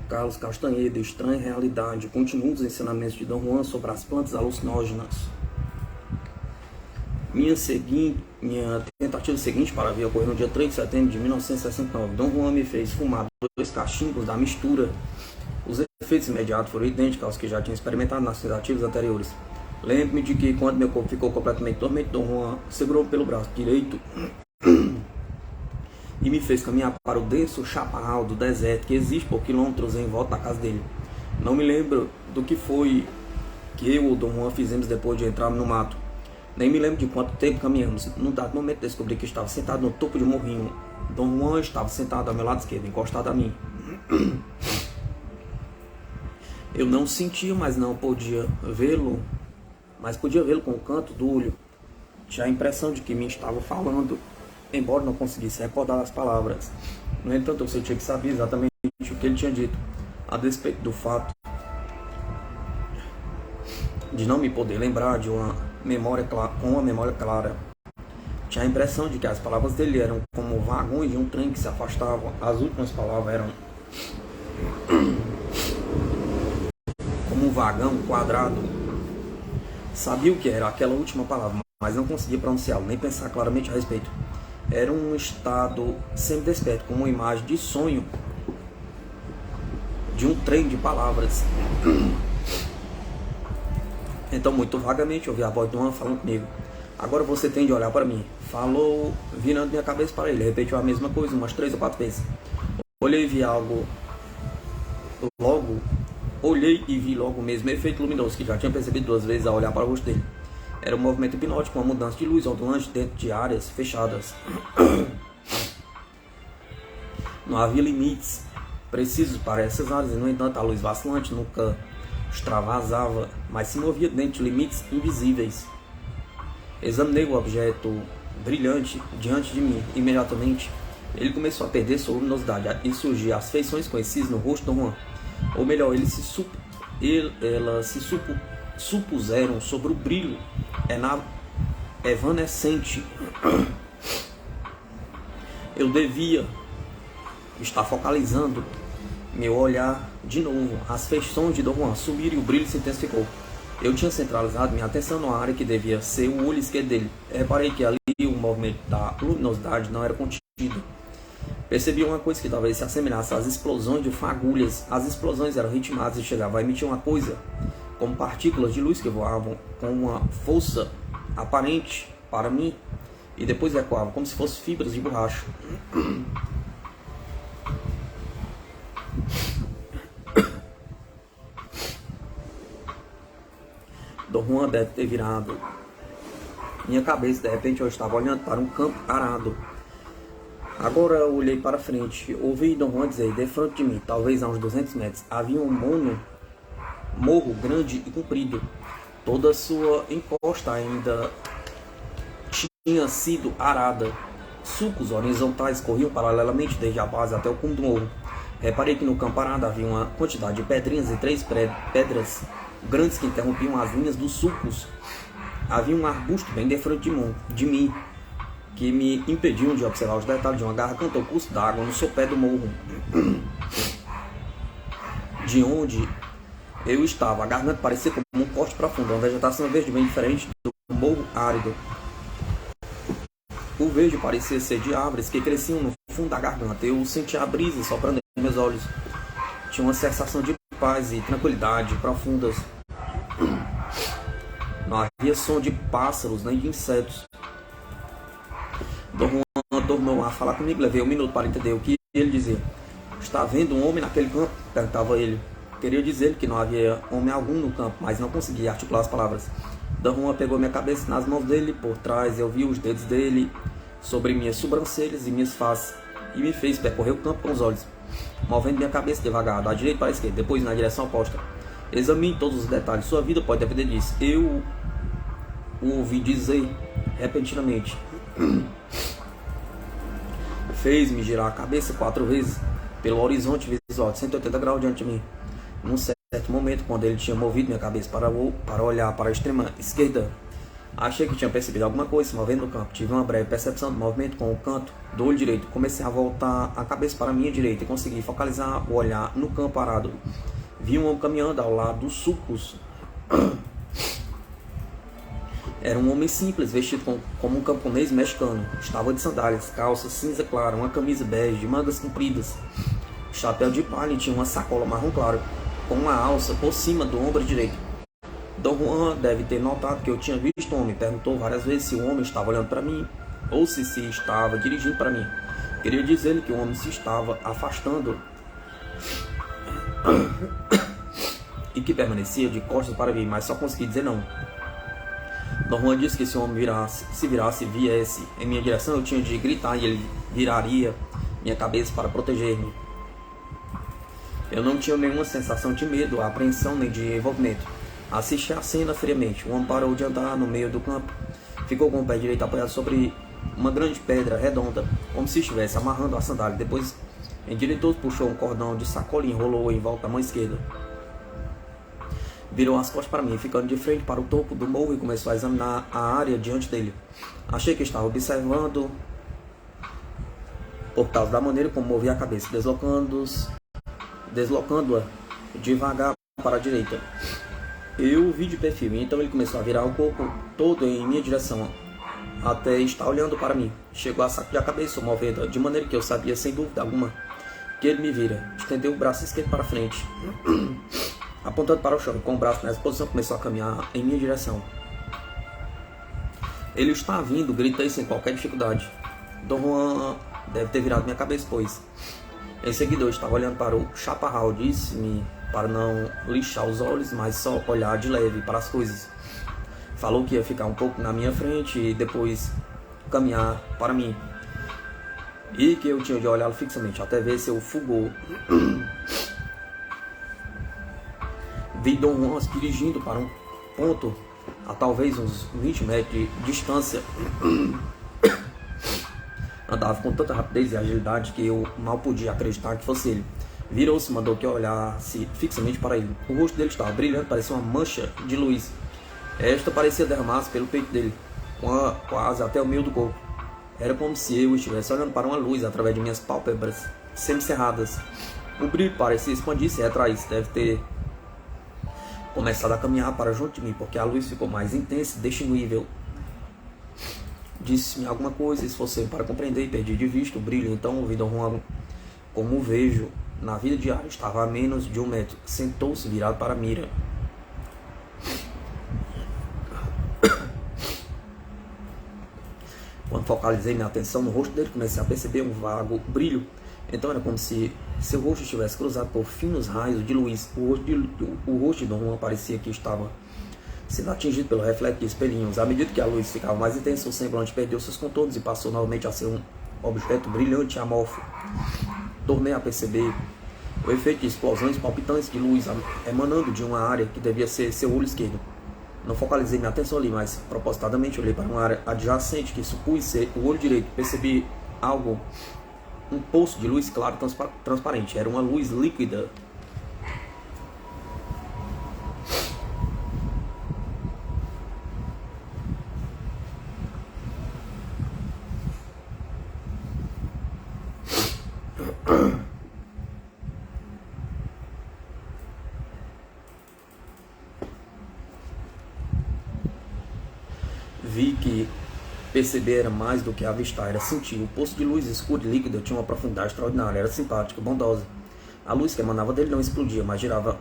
Carlos Castanheira, Estranha Realidade. Continua os ensinamentos de Dom Juan sobre as plantas alucinógenas. Minha tentativa seguinte para ver ocorreu no dia 3 de setembro de 1969. Dom Juan me fez fumar 2 cachimbos da mistura. Os efeitos imediatos foram idênticos aos que já tinha experimentado nas tentativas anteriores. Lembro-me de que, quando meu corpo ficou completamente dormente, Dom Juan segurou pelo braço direito e me fez caminhar para o denso chaparral do deserto que existe por quilômetros em volta da casa dele. Não me lembro do que foi que eu ou Dom Juan fizemos depois de entrar no mato. Nem me lembro de quanto tempo caminhamos. Num dado momento descobri que estava sentado no topo de um morrinho. Dom Juan estava sentado ao meu lado esquerdo, encostado a mim. Eu não sentia, mas não podia vê-lo, podia vê-lo com o canto do olho. Tinha a impressão de que me estava falando, embora não conseguisse recordar as palavras. No entanto, eu sentia que sabia exatamente o que ele tinha dito, a despeito do fato de não me poder lembrar de uma memória clara. Tinha a impressão de que as palavras dele eram como vagões de um trem que se afastavam. As últimas palavras eram como um vagão quadrado. Sabia o que era aquela última palavra, mas não conseguia pronunciá-lo, nem pensar claramente a respeito. Era um estado semi-desperto, com uma imagem de sonho de um trem de palavras. Então, muito vagamente, ouvi a voz de Juan falando comigo. Agora você tem de olhar para mim. Falou, virando minha cabeça para ele. Repetiu a mesma coisa umas 3 ou 4 vezes. Olhei e vi logo o mesmo efeito luminoso que já tinha percebido 2 vezes ao olhar para o rosto dele. Era um movimento hipnótico, uma mudança de luz ondulante dentro de áreas fechadas. Não havia limites precisos para essas áreas, e no entanto a luz vacilante nunca extravasava, mas se movia dentro de limites invisíveis. Examinei o objeto brilhante diante de mim. Imediatamente ele começou a perder sua luminosidade e surgiam as feições conhecidas no rosto de Dom Juan. Ou melhor, elas se supuseram sobre o brilho evanescente. Eu devia estar focalizando meu olhar de novo. As feições de Dom Juan subiram e o brilho se intensificou. Eu tinha centralizado minha atenção numa área que devia ser o olho esquerdo dele. Reparei que ali o movimento da luminosidade não era contido. Percebi uma coisa que talvez se assemelhasse às explosões de fagulhas. As explosões eram ritmadas e chegavam a emitir uma coisa como partículas de luz que voavam com uma força aparente para mim e depois ecoavam como se fossem fibras de borracha. Dom Juan deve ter virado minha cabeça. De repente eu estava olhando para um campo arado. Agora eu olhei para frente. Ouvi Dom Juan dizer, de frente de mim, talvez a uns 200 metros, havia um morro grande e comprido. Toda sua encosta ainda tinha sido arada. Sulcos horizontais corriam paralelamente desde a base até o cume do morro. Reparei que no campo arado havia uma quantidade de pedrinhas e 3 pedras grandes que interrompiam as linhas dos sulcos. Havia um arbusto bem de frente de mim, que me impediam de observar os detalhes de uma garganta ou curso d'água no sopé do morro. De onde eu estava, a garganta parecia como um corte profundo, uma vegetação verde bem diferente do morro árido. O verde parecia ser de árvores que cresciam no fundo da garganta. Eu sentia a brisa soprando em meus olhos. Tinha uma sensação de paz e tranquilidade profundas. Não havia som de pássaros nem de insetos. Dom Juan tornou a falar comigo. Levei um minuto para entender o que ele dizia. Está vendo um homem naquele campo? Perguntava ele. Queria dizer que não havia homem algum no campo, mas não conseguia articular as palavras. Don Juan pegou minha cabeça nas mãos dele, por trás eu vi os dedos dele sobre minhas sobrancelhas e minhas faces, e me fez percorrer o campo com os olhos, movendo minha cabeça devagar, da direita para a esquerda, depois na direção oposta. Examine todos os detalhes, sua vida pode depender disso. Eu o ouvi dizer repentinamente. Fez-me girar a cabeça 4 vezes pelo horizonte visual de 180 graus diante de mim. Num certo momento, quando ele tinha movido minha cabeça para olhar para a extrema esquerda, achei que tinha percebido alguma coisa se movendo no campo. Tive uma breve percepção do movimento com o canto do olho direito. Comecei a voltar a cabeça para a minha direita e consegui focalizar o olhar no campo parado. Vi um homem caminhando ao lado dos sulcos. Era um homem simples, vestido como um camponês mexicano. Estava de sandálias, calça cinza clara, uma camisa bege de mangas compridas, chapéu de palha e tinha uma sacola marrom claro, com uma alça por cima do ombro direito. Don Juan deve ter notado que eu tinha visto o homem. Perguntou várias vezes se o homem estava olhando para mim ou se estava dirigindo para mim. Queria dizer-lhe que o homem se estava afastando e que permanecia de costas para mim, mas só consegui dizer não. Don Juan disse que se o homem viesse em minha direção, eu tinha de gritar e ele viraria minha cabeça para proteger-me. Eu não tinha nenhuma sensação de medo, apreensão nem de envolvimento. Assisti a cena friamente. O homem parou de andar no meio do campo. Ficou com o pé direito apoiado sobre uma grande pedra redonda, como se estivesse amarrando a sandália. Depois, endireitou, puxou um cordão de sacola e enrolou em volta da mão esquerda. Virou as costas para mim, ficando de frente para o topo do morro e começou a examinar a área diante dele. Achei que estava observando por causa da maneira como movia a cabeça, deslocando-a devagar para a direita. Eu o vi de perfil, então ele começou a virar o corpo todo em minha direção, até estar olhando para mim. Chegou a sacudir a cabeça, movendo de maneira que eu sabia sem dúvida alguma que ele me vira. Estendeu o braço esquerdo para frente, apontando para o chão, com o braço nessa posição começou a caminhar em minha direção. Ele está vindo, gritei sem qualquer dificuldade. Don Juan deve ter virado minha cabeça, pois em seguida eu estava olhando para o chaparral. Disse-me para não lixar os olhos, mas só olhar de leve para as coisas. Falou que ia ficar um pouco na minha frente e depois caminhar para mim, e que eu tinha de olhá-lo fixamente até ver seu fulgor. Vi Don Juan se dirigindo para um ponto a talvez uns 20 metros de distância. Andava com tanta rapidez e agilidade que eu mal podia acreditar que fosse ele. Virou-se e mandou que eu olhasse fixamente para ele. O rosto dele estava brilhando, parecia uma mancha de luz. Esta parecia derramar-se pelo peito dele, quase até o meio do corpo. Era como se eu estivesse olhando para uma luz através de minhas pálpebras semicerradas. O brilho parecia expandir-se e retrair-se. Deve ter começado a caminhar para junto de mim, porque a luz ficou mais intensa e distinguível. Disse-me alguma coisa, esforcei para compreender e perdi de vista o brilho. Então ouvi Don Juan como vejo na vida diária. Estava a menos de 1 metro. Sentou-se virado para a mira. Quando focalizei minha atenção no rosto dele, comecei a perceber um vago brilho. Então era como se seu rosto estivesse cruzado por finos raios de luz. O rosto de Don Juan parecia que estava sendo atingido pelo reflexo de espelhinhos. À medida que a luz ficava mais intensa, o semblante perdeu seus contornos e passou novamente a ser um objeto brilhante e amorfo. Tornei a perceber o efeito de explosões palpitantes de luz emanando de uma área que devia ser seu olho esquerdo. Não focalizei minha atenção ali, mas propositadamente olhei para uma área adjacente que supus ser o olho direito. Percebi algo, um poço de luz claro transparente. Era uma luz líquida. Vi que perceber era mais do que avistar, era sentir. O poço de luz escura e líquida tinha uma profundidade extraordinária, era simpática, bondosa. A luz que emanava dele não explodia, mas girava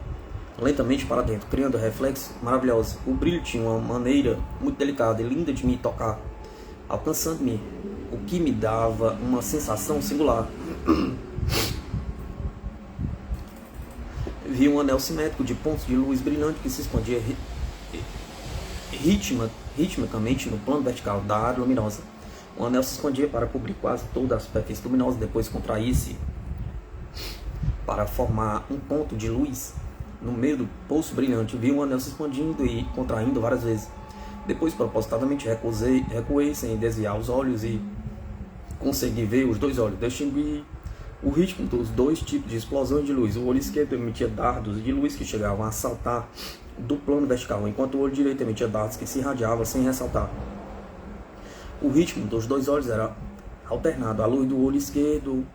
lentamente para dentro, criando reflexos maravilhosos. O brilho tinha uma maneira muito delicada e linda de me tocar, alcançando-me o que me dava uma sensação singular. Vi um anel simétrico de pontos de luz brilhante que se escondia ritmicamente no plano vertical da área luminosa. O anel se escondia para cobrir quase toda a superfície luminosa, depois contrair-se para formar um ponto de luz no meio do poço brilhante. Vi um anel se expandindo e contraindo várias vezes. Depois, propositadamente, recuei sem desviar os olhos e consegui ver os dois olhos. Distingui o ritmo dos dois tipos de explosões de luz. O olho esquerdo emitia dardos de luz que chegavam a saltar do plano vertical, enquanto o olho direito emitia dardos que se irradiavam sem ressaltar. O ritmo dos dois olhos era alternado, a luz do olho esquerdo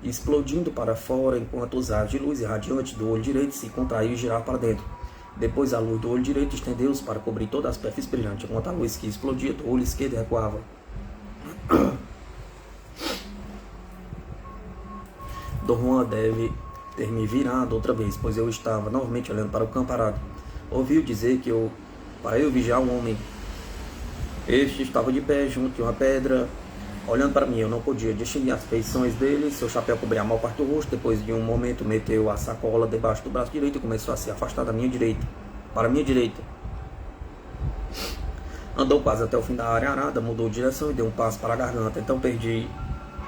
explodindo para fora, enquanto os raios de luz irradiante do olho direito se contraíam e giravam para dentro. Depois a luz do olho direito estendeu-se para cobrir toda a superfície brilhante, enquanto a luz que explodia do olho esquerdo recuava. Dom Juan deve ter me virado outra vez, pois eu estava novamente olhando para o campo parado. Ouviu dizer que para eu vigiar um homem. Este estava de pé junto de uma pedra, olhando para mim. Eu não podia distinguir as feições dele. Seu chapéu cobria a maior parte do rosto. Depois de um momento, meteu a sacola debaixo do braço direito e começou a se afastar da minha direita, para a minha direita. Andou quase até o fim da área arada, mudou de direção e deu um passo para a garganta. Então perdi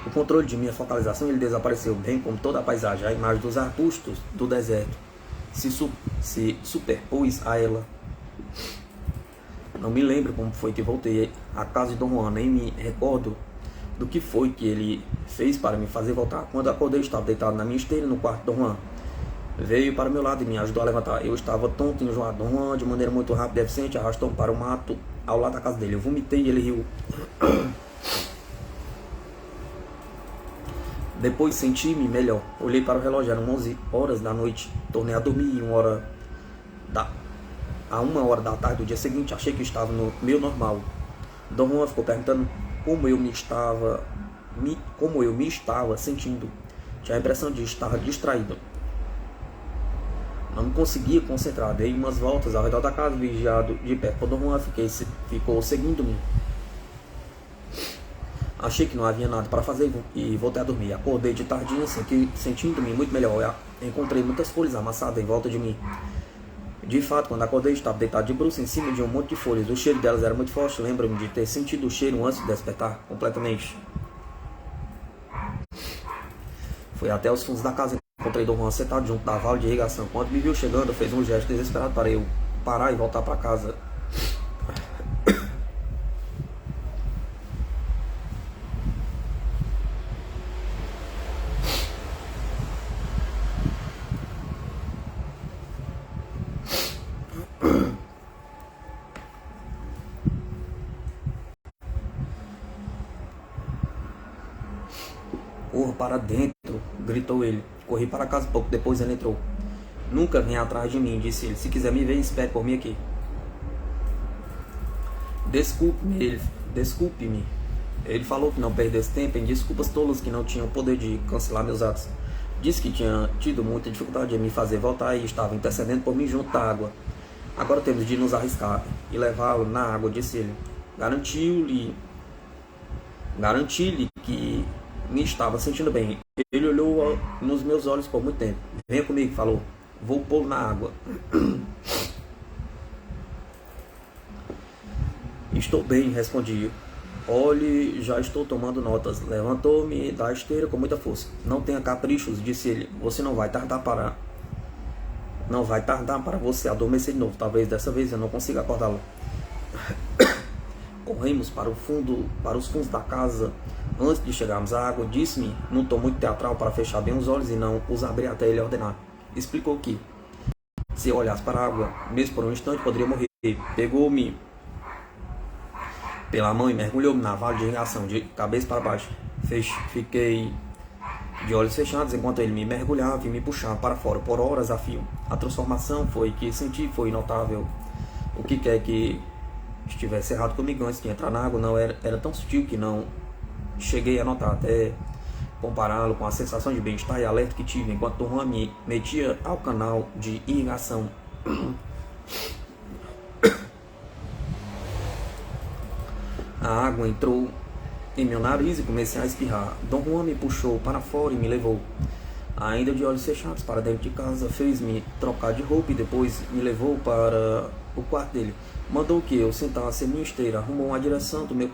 o controle de minha focalização e ele desapareceu, bem como toda a paisagem. A imagem dos arbustos do deserto se superpôs a ela. Não me lembro como foi que voltei à casa de Dom Juan, nem me recordo do que foi que ele fez para me fazer voltar. Quando acordei, estava deitado na minha esteira no quarto de Dom Juan. Veio para o meu lado e me ajudou a levantar. Eu estava tonto e enjoado. Dom Juan, de maneira muito rápida e eficiente, arrastou-me para o mato ao lado da casa dele. Eu vomitei e ele riu. Depois senti-me melhor. Olhei para o relógio, eram 11 horas da noite. Tornei a dormir a 1 hora da tarde do dia seguinte. Achei que estava no meu normal. Dom Juan ficou perguntando como eu me estava sentindo. Tinha a impressão de estar distraído. Não me conseguia concentrar. Dei umas voltas ao redor da casa, vigiado de perto por Dom Juan. Ficou seguindo-me. Achei que não havia nada para fazer e voltei a dormir. Acordei de tardinha, sentindo-me muito melhor. Eu encontrei muitas folhas amassadas em volta de mim. De fato, quando acordei, estava deitado de bruços em cima de um monte de folhas. O cheiro delas era muito forte. Lembro-me de ter sentido o cheiro antes de despertar completamente. Fui até os fundos da casa. Encontrei Dom Juan sentado junto da vala de irrigação. Quando me viu chegando, fez um gesto desesperado para eu parar e voltar para casa. Corra para dentro, gritou ele. Corri para casa pouco depois ele entrou. Nunca venha atrás de mim, disse ele. Se quiser me ver, espere por mim aqui. Desculpe-me. Ele falou que não perdesse tempo em desculpas tolas que não tinham o poder de cancelar meus atos. Disse que tinha tido muita dificuldade em me fazer voltar e estava intercedendo por mim junto da água. Agora temos de nos arriscar e levá-lo na água, disse ele. Garanti-lhe que me estava sentindo bem. Ele olhou nos meus olhos por muito tempo. Venha comigo, falou. Vou pô-lo na água. Estou bem, respondi. Olhe, já estou tomando notas. Levantou-me da esteira com muita força. Não tenha caprichos, disse ele. Você não vai tardar para você adormecer de novo. Talvez dessa vez eu não consiga acordá-lo. Corremos para os fundos da casa. Antes de chegarmos à água, disse-me, num tom muito teatral, para fechar bem os olhos e não os abrir até ele ordenar. Explicou que, se eu olhasse para a água, mesmo por um instante, poderia morrer. Pegou-me pela mão e mergulhou-me na vala de irrigação, de cabeça para baixo. Fiquei de olhos fechados enquanto ele me mergulhava e me puxava para fora por horas a fio. A transformação que senti foi notável. O que quer que estivesse errado comigo antes de entrar na água não era tão sutil que não cheguei a notar, até compará-lo com a sensação de bem-estar e alerta que tive enquanto Dom Juan me metia ao canal de irrigação. A água entrou em meu nariz e comecei a espirrar. Dom Juan me puxou para fora e me levou, ainda de olhos fechados, para dentro de casa. Fez-me trocar de roupa e depois me levou para o quarto dele. Mandou que eu sentasse em minha esteira, arrumou a direção de meu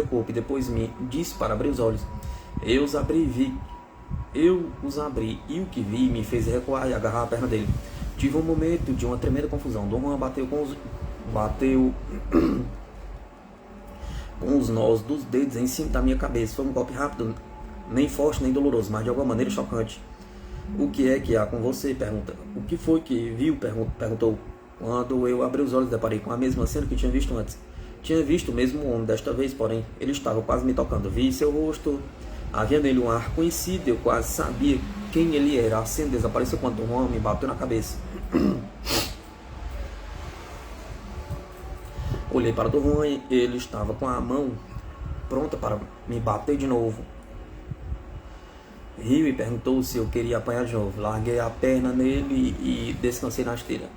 corpo e depois me disse para abrir os olhos. Eu os abri e o que vi me fez recuar e agarrar a perna dele. Tive um momento de uma tremenda confusão. Dom Juan bateu com os nós dos dedos em cima da minha cabeça. Foi um golpe rápido, nem forte nem doloroso, mas de alguma maneira chocante. O que é que há com você? Pergunta. O que foi que viu? Perguntou. Quando eu abri os olhos, deparei com a mesma cena que tinha visto antes. Tinha visto o mesmo homem desta vez, porém, ele estava quase me tocando. Vi seu rosto. Havia nele um ar conhecido, eu quase sabia quem ele era. A cena desapareceu quando um homem me bateu na cabeça. Olhei para Dom Juan e ele estava com a mão pronta para me bater de novo. Riu e perguntou se eu queria apanhar de novo. Larguei a perna nele e descansei na esteira.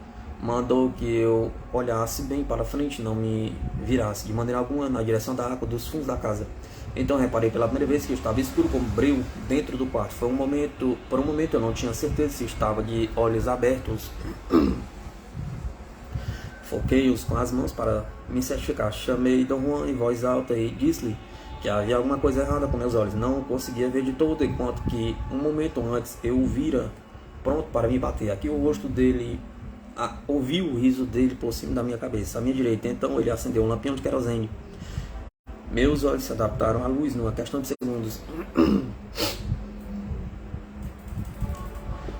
Mandou que eu olhasse bem para frente, não me virasse de maneira alguma na direção da água dos fundos da casa. Então reparei pela primeira vez que estava escuro como breu dentro do quarto. Por um momento eu não tinha certeza se estava de olhos abertos. Foquei-os com as mãos para me certificar. Chamei Dom Juan em voz alta e disse-lhe que havia alguma coisa errada com meus olhos. Não conseguia ver de todo, enquanto que um momento antes eu o vira pronto para me bater. Aqui o rosto dele, ouvi o riso dele por cima da minha cabeça, à minha direita. Então ele acendeu um lampião de querosene. Meus olhos se adaptaram à luz numa questão de segundos.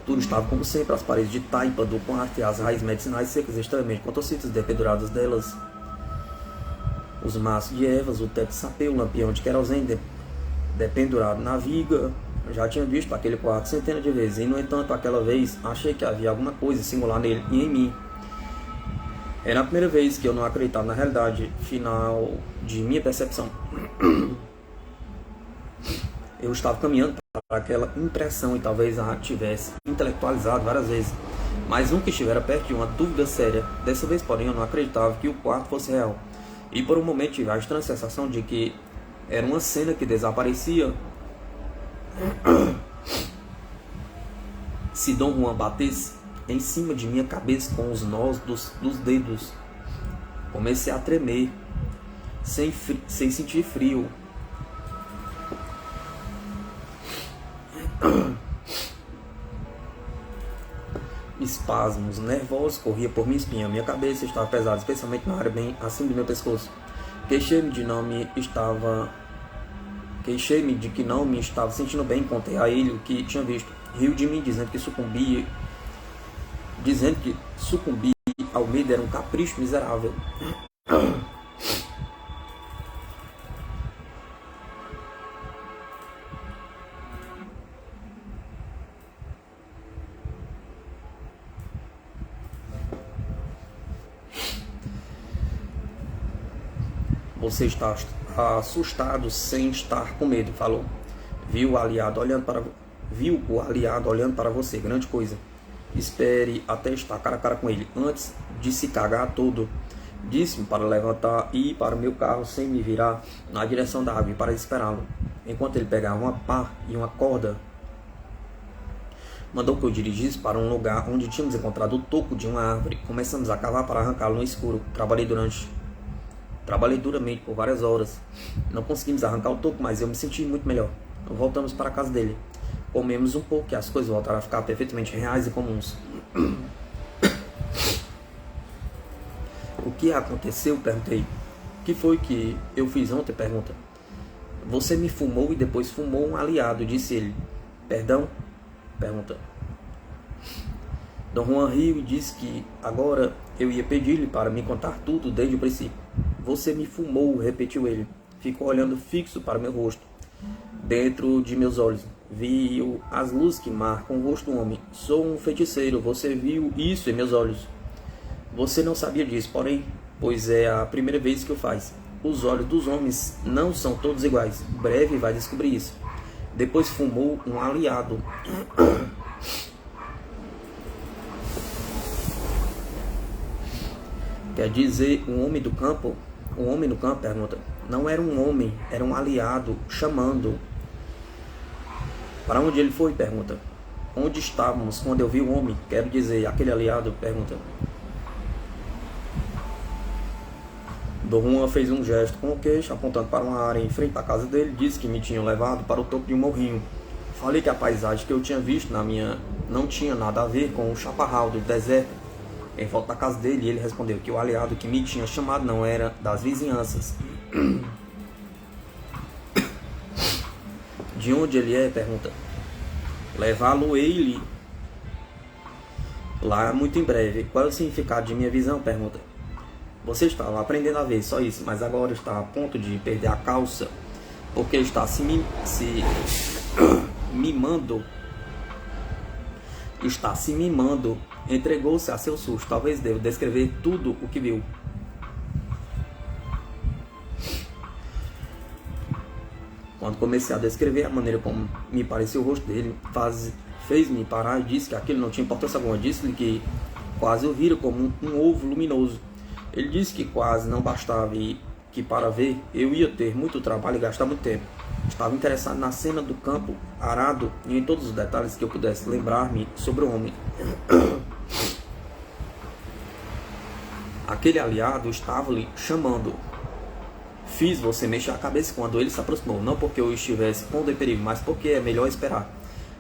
Tudo estava como sempre, as paredes de taipa do quarto e as raízes medicinais secas extremamente contorcidas dependuradas delas, os maços de ervas, o teto de sapê, o lampião de querosene dependurado na viga. Eu já tinha visto aquele quarto centenas de vezes e, no entanto, aquela vez achei que havia alguma coisa singular nele e em mim. Era a primeira vez que eu não acreditava na realidade final de minha percepção. Eu estava caminhando para aquela impressão e talvez a tivesse intelectualizado várias vezes, mas nunca estivera perto de uma dúvida séria. Dessa vez, porém, eu não acreditava que o quarto fosse real. E por um momento tive a estranha sensação de que era uma cena que desaparecia se Dom Juan batesse em cima de minha cabeça com os nós dos dedos. Comecei a tremer, sem sentir frio. Espasmos nervosos corriam por minha espinha. Minha cabeça estava pesada, especialmente na área bem acima do meu pescoço. Queixei-me de que não me estava sentindo bem. Contei a ele o que tinha visto. Riu de mim, dizendo que sucumbir ao medo era um capricho miserável. Você está assustado sem estar com medo, falou. Viu o aliado olhando para você, grande coisa. Espere até estar cara a cara com ele, antes de se cagar todo. Disse-me para levantar e ir para o meu carro sem me virar na direção da água e para esperá-lo. Enquanto ele pegava uma pá e uma corda, mandou que eu dirigisse para um lugar onde tínhamos encontrado o toco de uma árvore. Começamos a cavar para arrancá-lo no escuro. Trabalhei duramente por várias horas. Não conseguimos arrancar o toco, mas eu me senti muito melhor. Voltamos para a casa dele. Comemos um pouco e as coisas voltaram a ficar perfeitamente reais e comuns. O que aconteceu? Perguntei. O que foi que eu fiz ontem? Pergunta. Você me fumou e depois fumou um aliado, disse ele. Perdão? Pergunta. Dom Juan riu e disse que agora eu ia pedir-lhe para me contar tudo desde o princípio. Você me fumou, repetiu ele. Ficou olhando fixo para meu rosto. Dentro de meus olhos, viu as luzes que marcam o rosto do homem. Sou um feiticeiro, você viu isso em meus olhos. Você não sabia disso, porém, pois é a primeira vez que o faz. Os olhos dos homens não são todos iguais. Breve vai descobrir isso. Depois fumou um aliado. Quer dizer, um homem do campo? O homem no campo? Pergunta. Não era um homem, era um aliado chamando. Para onde ele foi? Pergunta. Onde estávamos quando eu vi o homem? Quero dizer, aquele aliado? Pergunta. Dom Juan fez um gesto com o queixo, apontando para uma área em frente à casa dele. Disse que me tinham levado para o topo de um morrinho. Falei que a paisagem que eu tinha visto não tinha nada a ver com o chaparral do deserto em volta da casa dele. E ele respondeu que o aliado que me tinha chamado não era das vizinhanças. De onde ele é? Pergunta. Levá-lo ele lá muito em breve. Qual é o significado de minha visão? Pergunta. Você estava aprendendo a ver, só isso, mas agora está a ponto de perder a calça, porque está se mimando. Está se mimando. Entregou-se a seu susto. Talvez deva descrever tudo o que viu. Quando comecei a descrever a maneira como me pareceu o rosto dele, fez-me parar e disse que aquilo não tinha importância alguma. Disse-lhe que quase o vira como um ovo luminoso. Ele disse que quase não bastava e que para ver eu ia ter muito trabalho e gastar muito tempo. Estava interessado na cena do campo arado e em todos os detalhes que eu pudesse lembrar-me sobre o homem. Aquele aliado estava lhe chamando. Fiz você mexer a cabeça quando ele se aproximou, não porque eu estivesse pondo em perigo, mas porque é melhor esperar.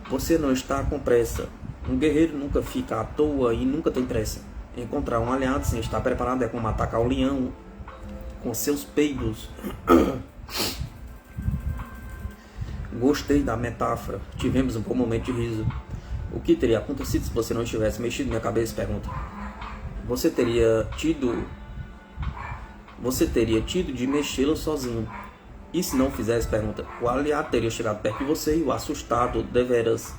Você não está com pressa. Um guerreiro nunca fica à toa e nunca tem pressa. Encontrar um aliado sem estar preparado é como atacar o leão com seus peidos. Gostei da metáfora. Tivemos um bom momento de riso. O que teria acontecido se você não tivesse mexido minha cabeça? Pergunta. Você teria tido de mexê-lo sozinho. E se não fizesse? Pergunta. O aliado teria chegado perto de você e o assustado deveras.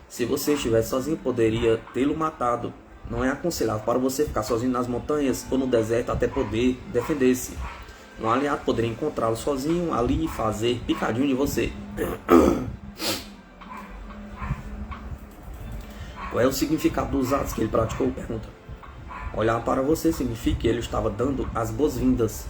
Se você estivesse sozinho, poderia tê-lo matado. Não é aconselhável para você ficar sozinho nas montanhas ou no deserto até poder defender-se. Um aliado poderia encontrá-lo sozinho ali e fazer picadinho de você. Qual é o significado dos atos que ele praticou? Pergunta. Olhar para você significa que ele estava dando as boas-vindas.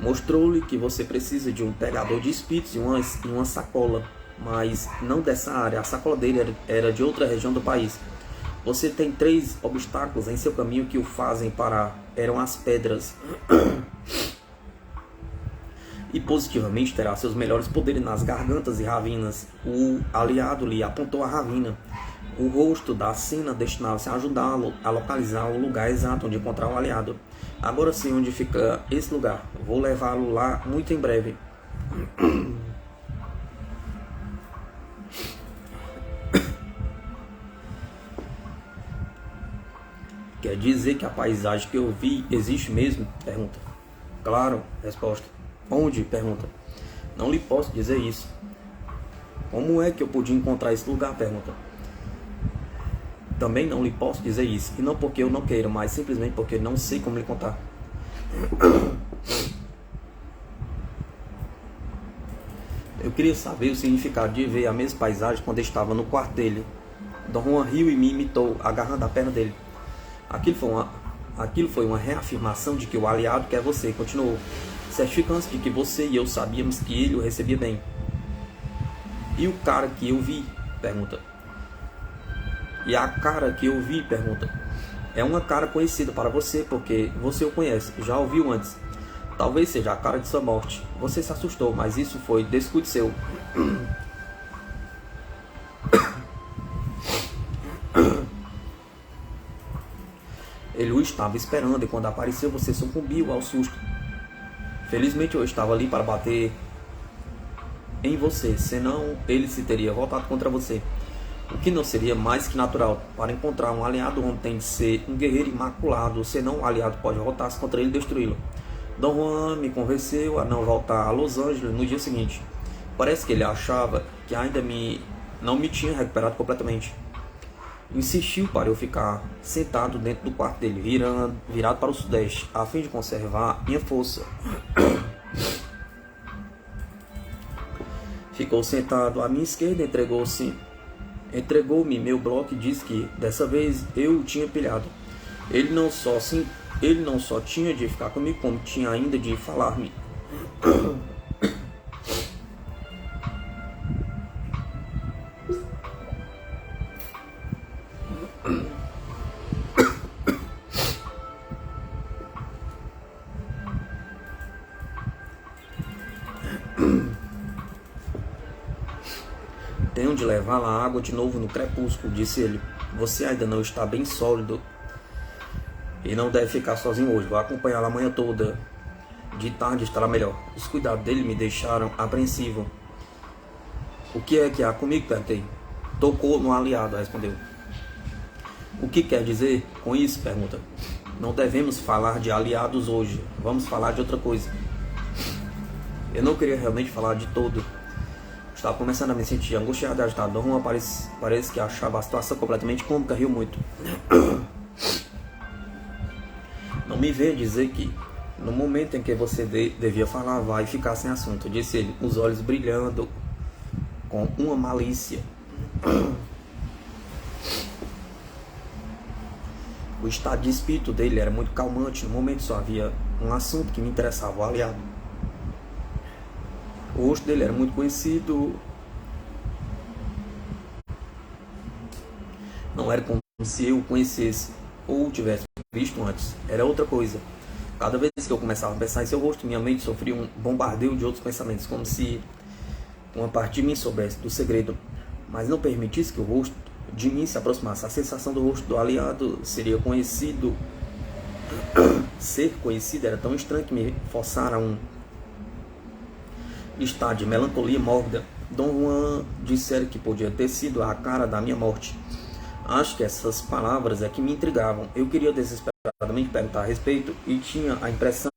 Mostrou-lhe que você precisa de um pegador de espíritos e uma sacola, mas não dessa área. A sacola dele era de outra região do país. Você tem 3 obstáculos em seu caminho que o fazem parar. Eram as pedras. E positivamente terá seus melhores poderes nas gargantas e ravinas. O aliado lhe apontou a ravina. O rosto da cena destinava-se a ajudá-lo a localizar o lugar exato onde encontrar o aliado. Agora sei onde fica esse lugar. Vou levá-lo lá muito em breve. Quer dizer que a paisagem que eu vi existe mesmo? Pergunta. Claro. Resposta. Onde? Pergunta. Não lhe posso dizer isso. Como é que eu podia encontrar esse lugar? Pergunta. Também não lhe posso dizer isso. E não porque eu não queira, mas simplesmente porque não sei como lhe contar. Eu queria saber o significado de ver a mesma paisagem quando estava no quarto dele. Dom Juan riu e me imitou, agarrando a perna dele. Aquilo foi uma reafirmação de que o aliado quer você. Continuou, certificando-se de que você e eu sabíamos que ele o recebia bem. E o cara que eu vi? Pergunta. E a cara que eu vi? Pergunta. É uma cara conhecida para você, porque você o conhece, já ouviu antes. Talvez seja a cara de sua morte. Você se assustou, mas isso foi descuido seu. Ele o estava esperando e quando apareceu você sucumbiu ao susto. Felizmente eu estava ali para bater em você, senão ele se teria voltado contra você. O que não seria mais que natural. Para encontrar um aliado, o homem tem de ser um guerreiro imaculado, senão o aliado pode voltar-se contra ele e destruí-lo. Dom Juan me convenceu a não voltar a Los Angeles no dia seguinte. Parece que ele achava que ainda não me tinha recuperado completamente. Insistiu para eu ficar sentado dentro do quarto dele, virado para o sudeste, a fim de conservar minha força. Ficou sentado à minha esquerda, entregou-me meu bloco e disse que dessa vez eu o tinha pilhado. Ele não só Ele não só tinha de ficar comigo, como tinha ainda de falar-me. Tenho de levar a água de novo no crepúsculo, disse ele. Você ainda não está bem sólido e não deve ficar sozinho hoje. Vou acompanhá-la a manhã toda. De tarde estará melhor. Os cuidados dele me deixaram apreensivo. O que é que há comigo? Perguntei. Tocou no aliado, respondeu. O que quer dizer com isso? Pergunta. Não devemos falar de aliados hoje. Vamos falar de outra coisa. Eu não queria realmente falar de todo. Estava começando a me sentir angustiado e agitado. Dom Juan parece que achava a situação completamente cômica, riu muito. Não me veio dizer que, no momento em que você devia falar, vai ficar sem assunto, disse ele, os olhos brilhando com uma malícia. O estado de espírito dele era muito calmante. No momento só havia um assunto que me interessava, o aliado. O rosto dele era muito conhecido. Não era como se eu o conhecesse ou o tivesse visto antes. Era outra coisa. Cada vez que eu começava a pensar em seu rosto, minha mente sofria um bombardeio de outros pensamentos, como se uma parte de mim soubesse do segredo, mas não permitisse que o rosto de mim se aproximasse. A sensação do rosto do aliado seria conhecido. Ser conhecido era tão estranho que me forçara a um estado de melancolia mórbida. Dom Juan dissera que podia ter sido a cara da minha morte. Acho que essas palavras é que me intrigavam. Eu queria desesperadamente perguntar a respeito e tinha a impressão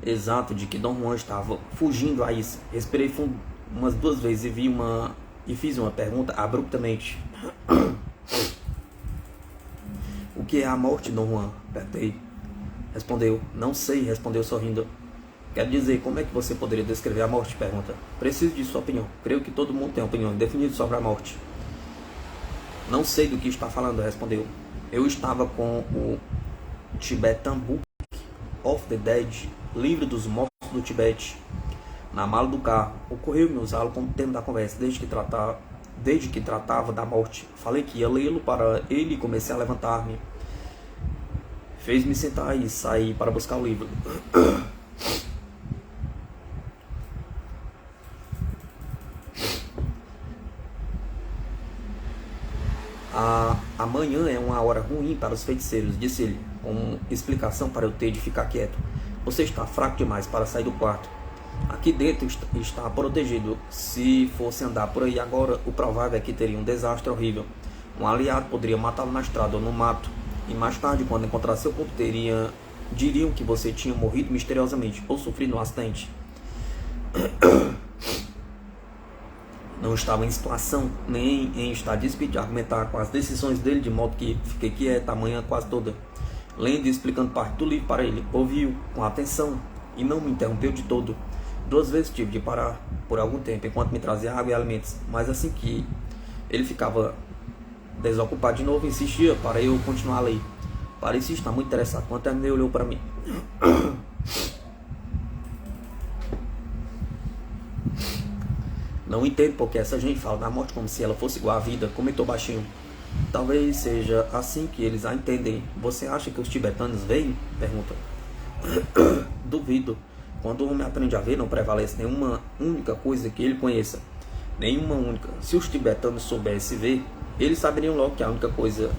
exato de que Dom Juan estava fugindo a isso. Respirei fundo umas 2 vezes e fiz uma pergunta abruptamente. O que é a morte, Dom Juan? Perguntei. Respondeu. Não sei, respondeu sorrindo. Quer dizer, como é que você poderia descrever a morte? Pergunta. Preciso de sua opinião. Creio que todo mundo tem opinião definida sobre a morte. Não sei do que está falando, respondeu. Eu estava com o Tibetan Book of the Dead, livro dos mortos do Tibete, na mala do carro. Ocorreu-me usá-lo como tema da conversa, desde que tratava da morte. Falei que ia lê-lo para ele e comecei a levantar-me. Fez-me sentar e sair para buscar o livro. Amanhã é uma hora ruim para os feiticeiros, disse ele, com explicação para eu ter de ficar quieto. Você está fraco demais para sair do quarto. Aqui dentro está protegido. Se fosse andar por aí agora, o provável é que teria um desastre horrível. Um aliado poderia matá-lo na estrada ou no mato. E mais tarde, quando encontrasse seu corpo, diriam que você tinha morrido misteriosamente ou sofrido um acidente. Não estava em situação, nem em estado de espírito de argumentar com as decisões dele, de modo que fiquei quieto a manhã quase toda, lendo e explicando parte do livro para ele. Ouviu com atenção e não me interrompeu de todo. 2 vezes tive de parar por algum tempo, enquanto me trazia água e alimentos, mas assim que ele ficava desocupado de novo, insistia para eu continuar a ler. Parecia estar muito interessado. Quando terminei, olhou para mim. Não entendo porque essa gente fala da morte como se ela fosse igual à vida, comentou baixinho. Talvez seja assim que eles a entendem. Você acha que os tibetanos veem? Pergunta. Duvido. Quando o homem aprende a ver, não prevalece nenhuma única coisa que ele conheça. Nenhuma única. Se os tibetanos soubessem ver, eles saberiam logo que a única coisa...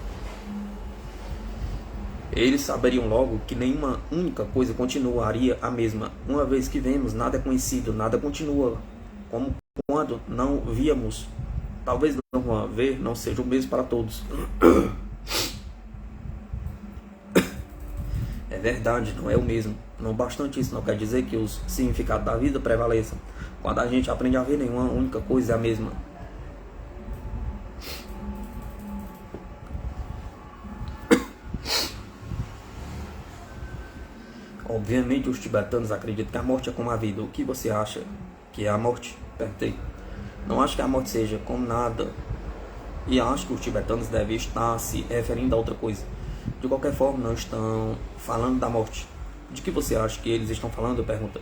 Eles saberiam logo que nenhuma única coisa continuaria a mesma. Uma vez que vemos, nada é conhecido, nada continua como quando não víamos. Talvez não ver não seja o mesmo para todos. É verdade, não é o mesmo. Não bastante isso, não quer dizer que os significados da vida prevaleçam. Quando a gente aprende a ver, nenhuma única coisa é a mesma. Obviamente os tibetanos acreditam que a morte é como a vida. O que você acha que é a morte? Perguntei. Não acho que a morte seja como nada. e acho que os tibetanos devem estar se referindo a outra coisa. De qualquer forma, não estão falando da morte. De que você acha que eles estão falando? Pergunta.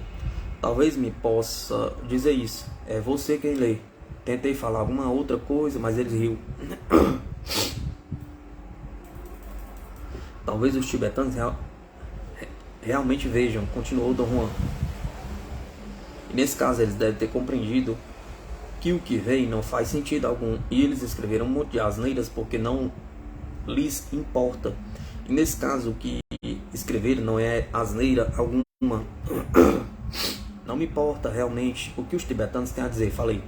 Talvez me possa dizer isso. É você quem lê. Tentei falar alguma outra coisa, mas eles riu. Talvez os tibetanos realmente vejam, continuou Dom Juan. E nesse caso eles devem ter compreendido que o que vem não faz sentido algum, e eles escreveram um monte de asneiras porque não lhes importa. E nesse caso o que escreveram não é asneira alguma. Não me importa realmente o que os tibetanos têm a dizer, falei,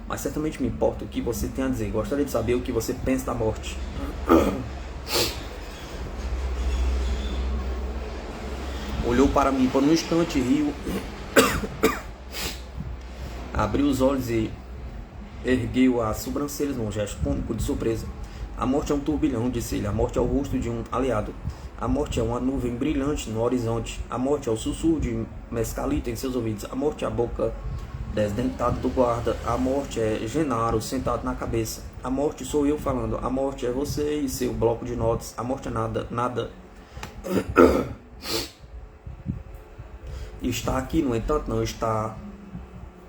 mas certamente me importa o que você tem a dizer. Gostaria de saber o que você pensa da morte. Olhou para mim por um instante, riu, abriu os olhos e ergueu as sobrancelhas num gesto cômico de surpresa. A morte é um turbilhão, disse ele. A morte é o rosto de um aliado. A morte é uma nuvem brilhante no horizonte. A morte é o sussurro de Mescalita em seus ouvidos. A morte é a boca desdentada do guarda. A morte é Genaro sentado na cabeça. A morte sou eu falando. A morte é você e seu bloco de notas. A morte é nada, nada. Está aqui, no entanto, não está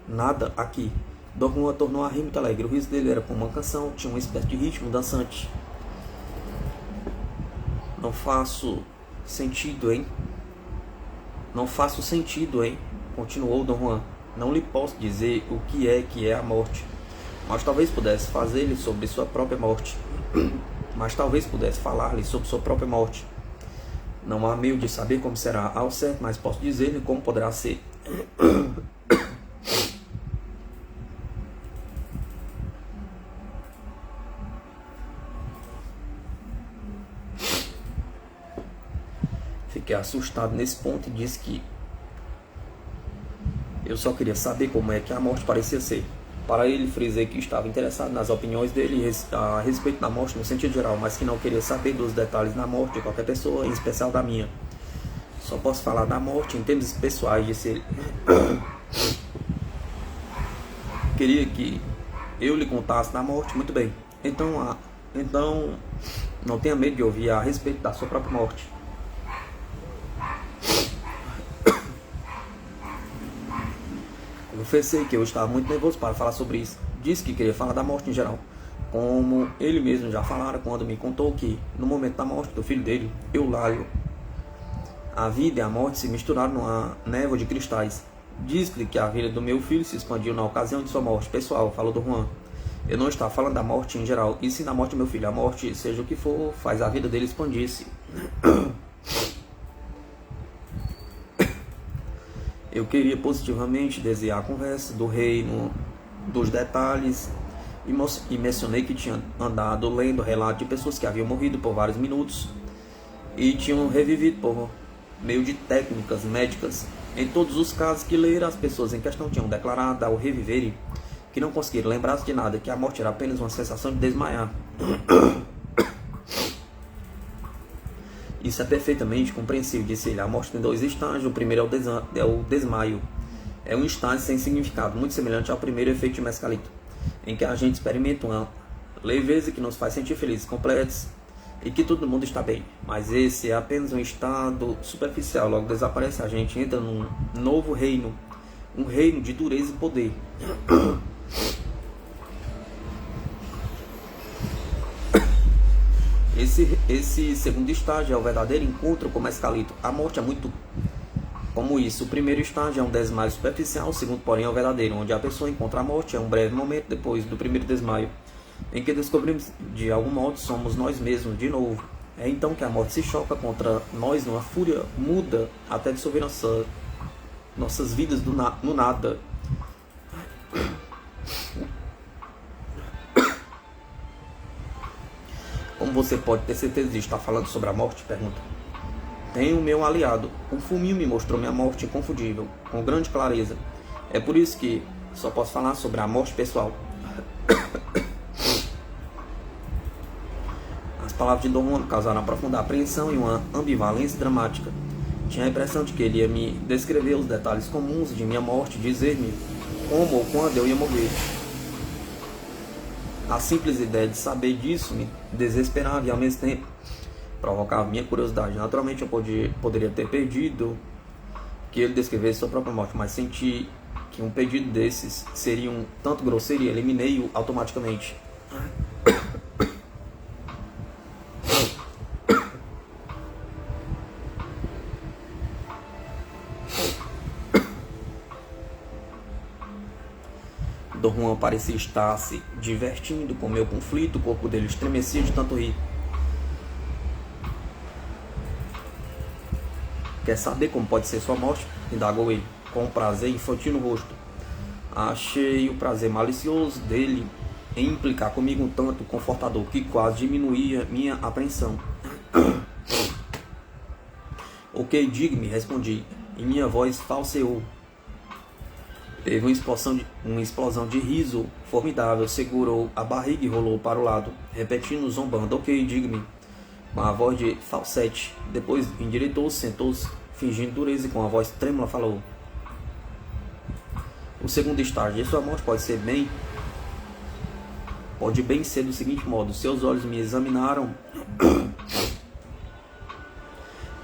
nada aqui. Dom Juan tornou a rir muito alegre. O riso dele era como uma canção, tinha uma espécie de ritmo dançante. Não faço sentido, hein? Não faço sentido, hein? Continuou Dom Juan. Não lhe posso dizer o que é a morte. Mas talvez pudesse fazer-lhe sobre sua própria morte. Mas talvez pudesse falar-lhe sobre sua própria morte. Não há meio de saber como será ao certo, mas posso dizer-lhe como poderá ser. Fiquei assustado nesse ponto e disse que eu só queria saber como é que a morte parecia ser. Para ele, frisei que estava interessado nas opiniões dele a respeito da morte no sentido geral, mas que não queria saber dos detalhes da morte de qualquer pessoa, em especial da minha. Só posso falar da morte em termos pessoais, disse ele. Queria que eu lhe contasse da morte, muito bem. Então não tenha medo de ouvir a respeito da sua própria morte. Confessei que eu estava muito nervoso para falar sobre isso. Disse que queria falar da morte em geral, como ele mesmo já falara quando me contou que, no momento da morte do filho dele, Eulália, a vida e a morte se misturaram numa névoa de cristais. Diz-lhe que a vida do meu filho se expandiu na ocasião de sua morte. Pessoal, falou Dom Juan, eu não estava falando da morte em geral, e sim da morte do meu filho. A morte, seja o que for, faz a vida dele expandir-se. Eu queria positivamente desejar a conversa do reino, dos detalhes, e mencionei que tinha andado lendo relatos de pessoas que haviam morrido por vários minutos e tinham revivido por meio de técnicas médicas. Em todos os casos que leram, as pessoas em questão tinham declarado ao reviverem que não conseguiram lembrar-se de nada, que a morte era apenas uma sensação de desmaiar. Isso é perfeitamente compreensível, disse ele. A morte tem dois estágios. O primeiro é o desmaio. É um estágio sem significado, muito semelhante ao primeiro efeito de Mescalito, em que a gente experimenta uma leveza que nos faz sentir felizes, completos e que todo mundo está bem. Mas esse é apenas um estado superficial. Logo desaparece, a gente entra num novo reino, um reino de dureza e poder. Esse segundo estágio é o verdadeiro encontro com Mescalito. A morte é muito como isso. O primeiro estágio é um desmaio superficial, o segundo, porém, é o verdadeiro, onde a pessoa encontra a morte. É um breve momento depois do primeiro desmaio, em que descobrimos de algum modo somos nós mesmos de novo. É então que a morte se choca contra nós numa fúria muda até dissolver nossas vidas no nada. Como você pode ter certeza de estar falando sobre a morte? Pergunta. Tenho meu aliado. Um fuminho me mostrou minha morte inconfundível, com grande clareza. É por isso que só posso falar sobre a morte pessoal. As palavras de Dom Juan causaram uma profunda apreensão e uma ambivalência dramática. Tinha a impressão de que ele ia me descrever os detalhes comuns de minha morte, dizer-me como ou quando eu ia morrer. A simples ideia de saber disso me desesperava e ao mesmo tempo provocava minha curiosidade. Naturalmente eu poderia ter pedido que ele descrevesse sua própria morte, mas senti que um pedido desses seria um tanto grosseiro e eliminei-o automaticamente. Dom Juan parecia estar se divertindo com meu conflito, o corpo dele estremecia de tanto rir. Quer saber como pode ser sua morte? Indagou ele, com um prazer infantil no rosto. Achei o prazer malicioso dele em implicar comigo um tanto confortador que quase diminuía minha apreensão. Ok, diga-me, respondi, e minha voz falseou. Teve uma explosão de riso formidável, segurou a barriga e rolou para o lado, repetindo, zombando. Ok, diga-me, com a voz de falsete. Depois endireitou-se, sentou-se, fingindo dureza e com a voz trêmula falou. O segundo estágio de sua morte pode bem ser do seguinte modo. Seus olhos me examinaram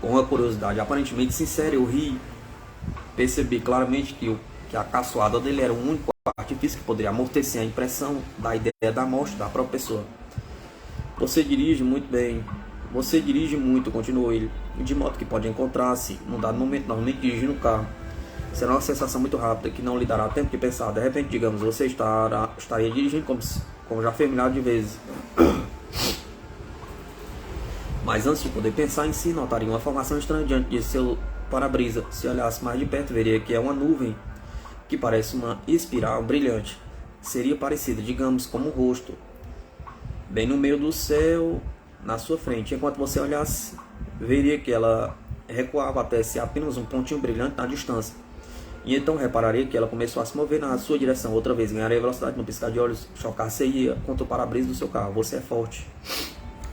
com uma curiosidade aparentemente sincera. Eu ri, percebi claramente que a caçoada dele era o único artifício que poderia amortecer a impressão da ideia da morte da própria pessoa. Você dirige muito bem. Você dirige muito, continuou ele, de modo que pode encontrar-se, num dado momento, novamente dirigindo o carro. Será uma sensação muito rápida, que não lhe dará tempo de pensar. De repente, digamos, você estaria dirigindo como já fez milhares de vezes. Mas antes de poder pensar em si, notaria uma formação estranha diante de seu para-brisa. Se olhasse mais de perto, veria que é uma nuvem que parece uma espiral brilhante. Seria parecida, digamos, como um rosto, bem no meio do céu, na sua frente. Enquanto você olhasse, veria que ela recuava até ser apenas um pontinho brilhante na distância. E então repararia que ela começou a se mover na sua direção. Outra vez, ganharia velocidade no piscar de olhos, chocar-se-ia contra o para-brisa do seu carro. Você é forte.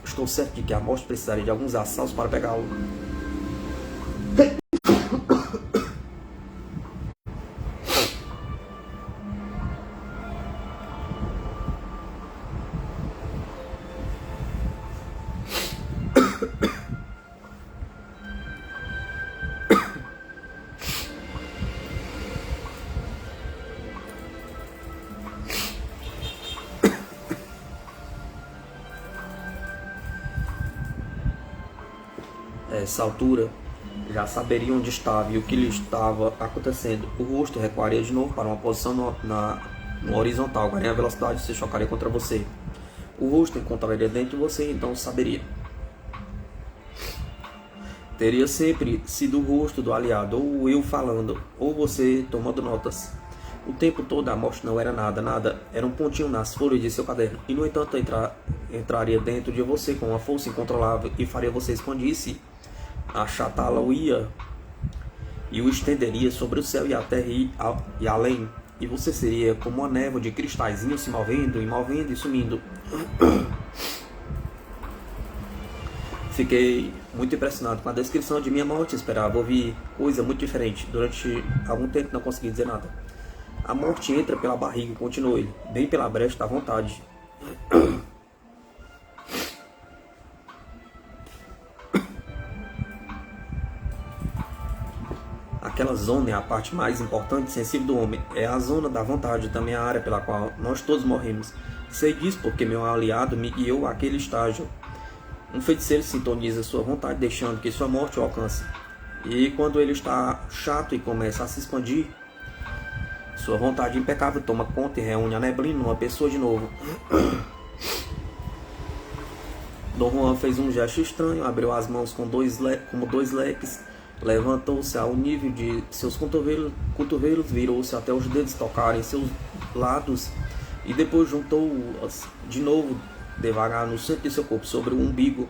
Estou certo de que a morte precisaria de alguns assaltos para pegá-lo. Essa altura, já saberia onde estava e o que lhe estava acontecendo. O rosto recuaria de novo para uma posição no horizontal, ganharia velocidade e se chocaria contra você. O rosto encontraria dentro de você, então saberia. Teria sempre sido o rosto do aliado, ou eu falando, ou você tomando notas. O tempo todo a morte não era nada, era um pontinho nas folhas de seu caderno. E no entanto entraria dentro de você com uma força incontrolável e faria você expandir-se, achatá-lo-ia e o estenderia sobre o céu e a terra e além. E você seria como uma névoa de cristalzinhos se movendo e sumindo. Fiquei muito impressionado com a descrição de minha morte. Esperava ouvir coisa muito diferente. Durante algum tempo não consegui dizer nada. A morte entra pela barriga, continuou ele, bem pela brecha da vontade. Aquela zona é a parte mais importante e sensível do homem. É a zona da vontade, também a área pela qual nós todos morremos. Sei disso porque meu aliado me guiou àquele estágio. Um feiticeiro sintoniza sua vontade, deixando que sua morte o alcance. E quando ele está chato e começa a se expandir, sua vontade impecável toma conta e reúne a neblina numa pessoa de novo. Dom Juan fez um gesto estranho, abriu as mãos como dois leques, levantou-se ao nível de seus cotovelos, virou-se até os dedos tocarem seus lados e depois juntou-as de novo devagar no centro de seu corpo, sobre o umbigo.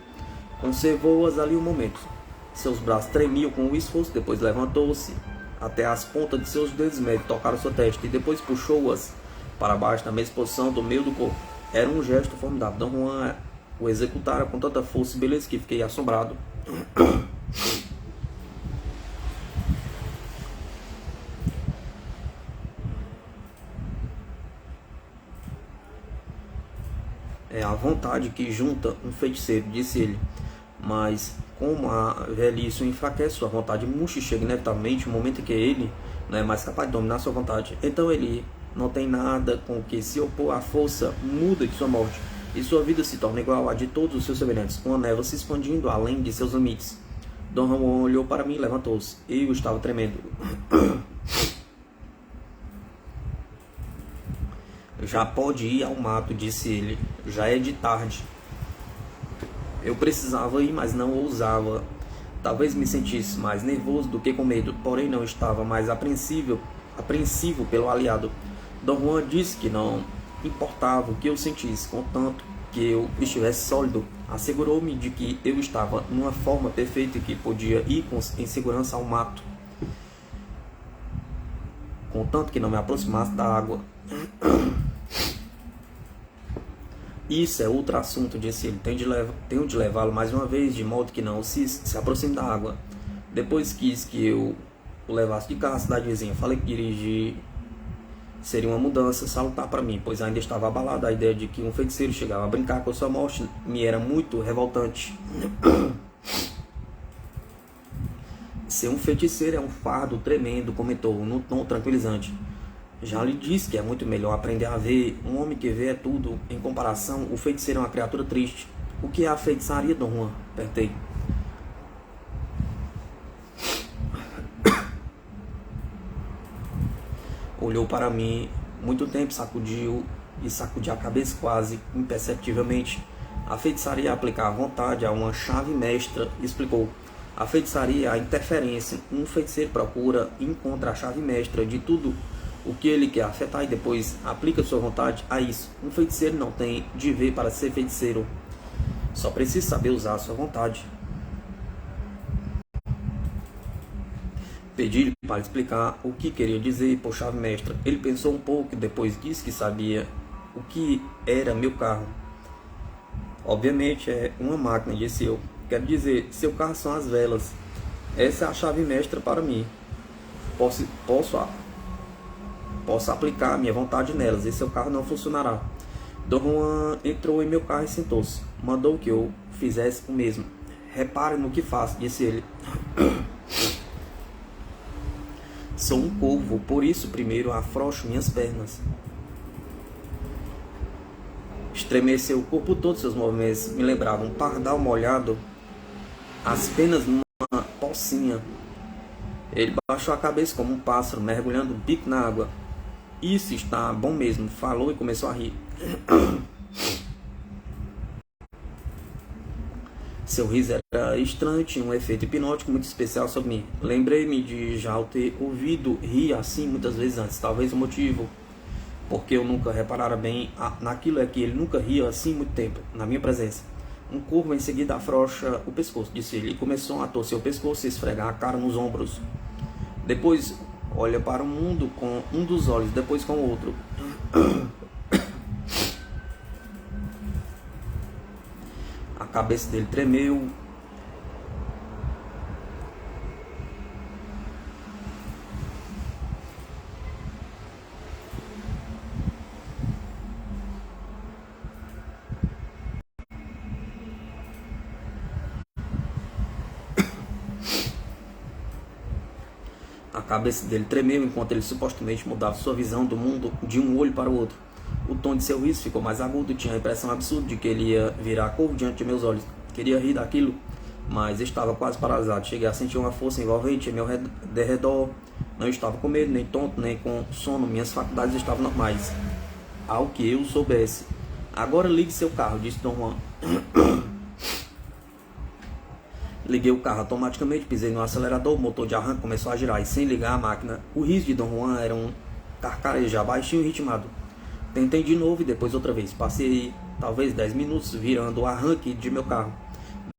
Conservou-as ali um momento. Seus braços tremiam com o esforço, depois levantou-se até as pontas de seus dedos médios tocaram sua testa e depois puxou-as para baixo na mesma posição do meio do corpo. Era um gesto formidável. Dom Juan o executara com tanta força e beleza que fiquei assombrado. vontade que junta um feiticeiro, disse ele. Mas como a velhice o enfraquece, sua vontade murcha e chega inevitavelmente o momento em que ele não é mais capaz de dominar sua vontade. Então ele não tem nada com o que se opor à força muda de sua morte, e sua vida se torna igual à de todos os seus semelhantes, com a névoa se expandindo além de seus limites. Dom Juan olhou para mim e levantou-se. Eu estava tremendo. Já pode ir ao mato, disse ele. Já é de tarde. Eu precisava ir, mas não ousava. Talvez me sentisse mais nervoso do que com medo, porém não estava mais apreensivo pelo aliado. Dom Juan disse que não importava o que eu sentisse, contanto que eu estivesse sólido. Assegurou-me de que eu estava numa forma perfeita e que podia ir em segurança ao mato, contanto que não me aproximasse da água. Isso é outro assunto, disse ele. Tenho de levá-lo mais uma vez, de modo que não se aproxime da água. Depois quis que eu o levasse de carro à cidade vizinha. Falei que dirigir seria uma mudança salutar para mim, pois ainda estava abalado. A ideia de que um feiticeiro chegava a brincar com sua morte me era muito revoltante. Ser um feiticeiro é um fardo tremendo, comentou, num tom tranquilizante. Já lhe disse que é muito melhor aprender a ver. Um homem que vê é tudo. Em comparação, o feiticeiro é uma criatura triste. O que é a feitiçaria, Dom Juan? Perguntei. Olhou para mim muito tempo, sacudiu a cabeça quase imperceptivelmente. A feitiçaria é aplicar a vontade a uma chave mestra, explicou. A feitiçaria é a interferência. Um feiticeiro procura e encontra a chave mestra de tudo o que ele quer afetar e depois aplica sua vontade a isso. Um feiticeiro não tem de ver para ser feiticeiro. Só precisa saber usar a sua vontade. Pedi-lhe para explicar o que queria dizer por chave mestra. Ele pensou um pouco e depois disse que sabia o que era meu carro. Obviamente é uma máquina, disse eu. Quero dizer, seu carro são as velas. Essa é a chave mestra para mim. Posso aplicar a minha vontade nelas e seu carro não funcionará. Dom Juan entrou em meu carro e sentou-se. Mandou que eu fizesse o mesmo. Repare no que faço, disse ele. Sou um corvo, por isso primeiro afrouxo minhas pernas. Estremeceu o corpo todo, seus movimentos me lembravam um pardal molhado, as penas numa pocinha. Ele baixou a cabeça como um pássaro, mergulhando o bico na água. Isso está bom mesmo, falou e começou a rir. Seu riso era estranho, tinha um efeito hipnótico muito especial sobre mim. Lembrei-me de já o ter ouvido rir assim muitas vezes antes. Talvez o motivo porque eu nunca reparara bem naquilo é que ele nunca ria assim muito tempo, na minha presença. Um corvo em seguida afrouxa o pescoço, disse ele, e começou a torcer o pescoço e esfregar a cara nos ombros. Depois olha para o mundo com um dos olhos, depois com o outro. A cabeça dele tremeu. A cabeça dele tremeu enquanto ele supostamente mudava sua visão do mundo de um olho para o outro. O tom de seu riso ficou mais agudo e tinha a impressão absurda de que ele ia virar corvo diante de meus olhos. Queria rir daquilo, mas estava quase paralisado. Cheguei a sentir uma força envolvente em meu derredor. Não estava com medo, nem tonto, nem com sono. Minhas faculdades estavam normais. Ao que eu soubesse. Agora ligue seu carro, disse Dom Juan. Liguei o carro automaticamente, pisei no acelerador, o motor de arranque começou a girar e sem ligar a máquina. O riso de Dom Juan era um carcarejar baixinho e ritmado. Tentei de novo e depois outra vez. Passei talvez 10 minutos virando o arranque de meu carro.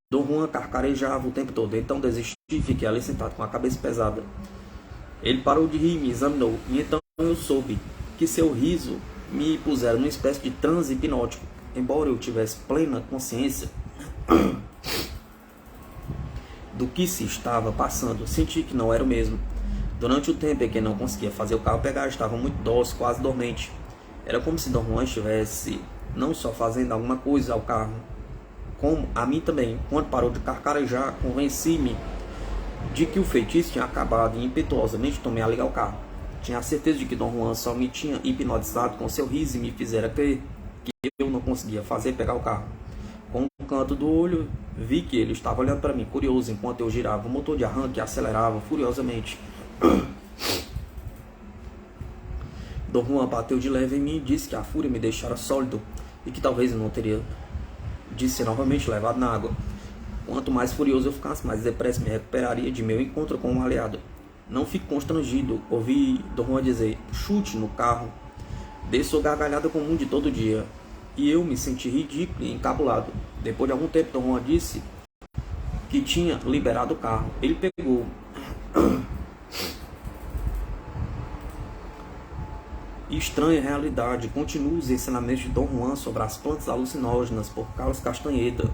Dom Juan carcarejava o tempo todo, então desisti e fiquei ali sentado com a cabeça pesada. Ele parou de rir e me examinou, e então eu soube que seu riso me pusera numa espécie de transe hipnótico. Embora eu tivesse plena consciência do que se estava passando, senti que não era o mesmo. Durante o tempo em que não conseguia fazer o carro pegar, estava muito dócil, quase dormente. Era como se Dom Juan estivesse não só fazendo alguma coisa ao carro, como a mim também. Quando parou de carcarejar, convenci-me de que o feitiço tinha acabado e impetuosamente tomei a ligar o carro. Tinha a certeza de que Dom Juan só me tinha hipnotizado com seu riso e me fizera crer que eu não conseguia fazer pegar o carro. Com o canto do olho, vi que ele estava olhando para mim, curioso, enquanto eu girava o motor de arranque e acelerava furiosamente. Dom Juan bateu de leve em mim e disse que a fúria me deixara sólido e que talvez eu não teria de ser novamente levado na água. Quanto mais furioso eu ficasse, mais depressa me recuperaria de meu encontro com um aliado. Não fique constrangido, ouvi Dom Juan dizer, chute no carro. Dei sua gargalhada comum de todo dia, e eu me senti ridículo e encabulado. Depois de algum tempo, Dom Juan disse que tinha liberado o carro. Ele pegou Estranha Realidade. Continua os ensinamentos de Dom Juan sobre as plantas alucinógenas por Carlos Castanheda.